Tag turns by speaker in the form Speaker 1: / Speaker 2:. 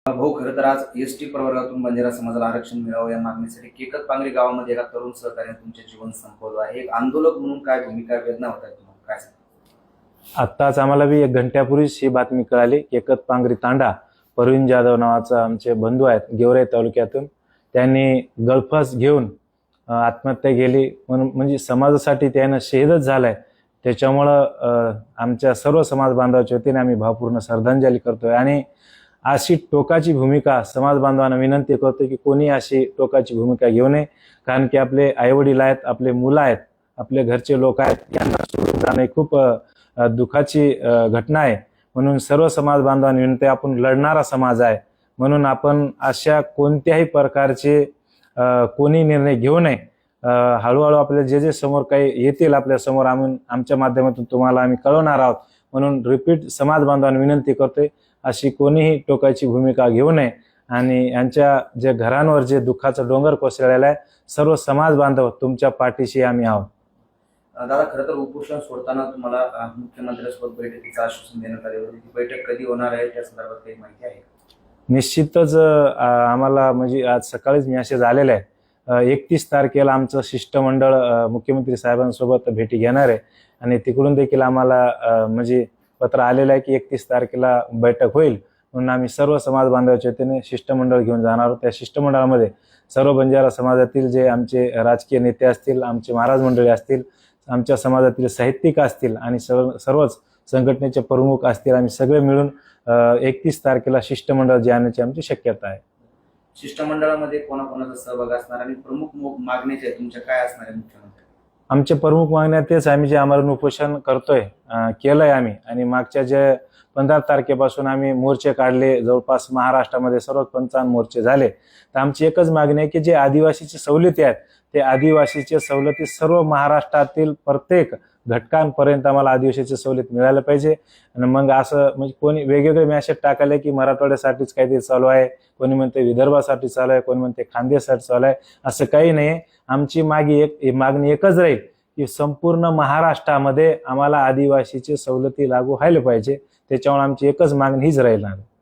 Speaker 1: भाऊ, खरं तर आज एसटी प्रवर्गातून बंजारा समाजाला आरक्षण मिळावं या मागणीसाठी केकतपांगरी गावामध्ये एका तरुण सहकार्याने तुमचे जीवन संपवलं आहे. एक आंदोलक म्हणून काय भूमिका वेदना होत आहे तुम्हाला, काय सांगा?
Speaker 2: आत्ताच आम्हाला बी 1 घंट्यापूर्वीच ही बातमी कळाली. केकतपांगरी तांडा परवीन जाधव नावाचा आमचे बंधू आहेत गेवराई तालुक्यातून, त्यांनी गळफास घेऊन आत्महत्या केली. म्हणून म्हणजे समाजासाठी त्यानं शहीदच झालाय. त्याच्यामुळं आमच्या सर्व समाज बांधवाच्या वतीने आम्ही भावपूर्ण श्रद्धांजली करतोय. आणि अशी टोकाची भूमिका समाज बांधवांना विनंती करतो की कोणी अशी टोकाची भूमिका घेऊ नये. कारण की आपले आईवडील आहेत, आपले मुलं आहेत, आपले घरचे लोक आहेत, यांना सोडून जाणे खूप दुःखाची घटना आहे. म्हणून सर्व समाज बांधवांनी विनंती, आपण लढणारा समाज आहे, म्हणून आपण अशा कोणत्याही प्रकारचे कोणी निर्णय घेऊ नये. हळूहळू आपल्या जे समोर काही येतील आपल्या समोर आमच्या माध्यमातून तुम्हाला आम्ही कळवणार आहोत. म्हणून रिपीट समाज बांधवांना विनंती करतोय, अशी कोणीही टोकाची भूमिका घेऊ नये. आणि यांच्या जे घरांवर जे दुःखाचा डोंगर कोसळलेला आहे, सर्व समाज बांधव तुमच्या पाठीशी आम्ही आहोत.
Speaker 1: दादा, खरं तर उपोषण सोडताना तुम्हाला मुख्यमंत्र्यांसोबत बैठकीचं आश्वासन देण्यात आले होते. ती बैठक कधी होणार आहे त्या संदर्भात काही माहिती आहे?
Speaker 2: निश्चितच आम्हाला म्हणजे आज सकाळीच मेसेज आलेला आहे. 31 तारखेला आमचं शिष्टमंडळ मुख्यमंत्री साहेबांसोबत भेटी घेणार आहे. आणि तिकडून देखील आम्हाला म्हणजे पत्र आलेलं आहे की 31 तारखेला बैठक होईल. म्हणून आम्ही सर्व समाज बांधवाच्या वतीने शिष्टमंडळ घेऊन जाणार आहोत. त्या शिष्टमंडळामध्ये सर्व बंजारा समाजातील जे आमचे राजकीय नेते असतील, आमचे महाराज मंडळी असतील, आमच्या समाजातील साहित्यिक असतील आणि सर्वच संघटनेचे प्रमुख असतील, आम्ही सगळे मिळून 31 तारखेला शिष्टमंडळ जाण्याची आमची शक्यता आहे.
Speaker 1: शिष्टमंडळामध्ये कोणाकोणाचा सहभाग असणार आणि प्रमुख मागण्याचे तुमच्या काय असणार आहे मुख्यमंत्री?
Speaker 2: आमचे प्रमुख मागण्या तेच, आम्ही जे आमरण उपोषण करतोय केलंय आम्ही. आणि मागच्या जे 15 तारखेपासून आम्ही मोर्चे काढले, जवळपास महाराष्ट्रामध्ये सर्व 55 मोर्चे झाले. तर आमची एकच मागणी आहे की जे आदिवासीची सवलती आहेत, ते आदिवासीच्या सवलती सर्व महाराष्ट्रातील प्रत्येक घटकांपर्यंत आम्हाला आदिवासीची सवलत मिळायला पाहिजे. आणि मग असं म्हणजे कोणी वेगवेगळे मॅसेज टाकायला की मराठवाड्यासाठीच काहीतरी चालू आहे, कोणी म्हणते विदर्भासाठी चालू आहे, कोणी म्हणते खानदेशासाठी चालू आहे. असं काही नाही. आमची मागणी एकच राहील की संपूर्ण महाराष्ट्रामध्ये आम्हाला आदिवासीची सवलती लागू व्हायला पाहिजे. त्याच्यामुळे आमची एकच मागणी हीच राहील.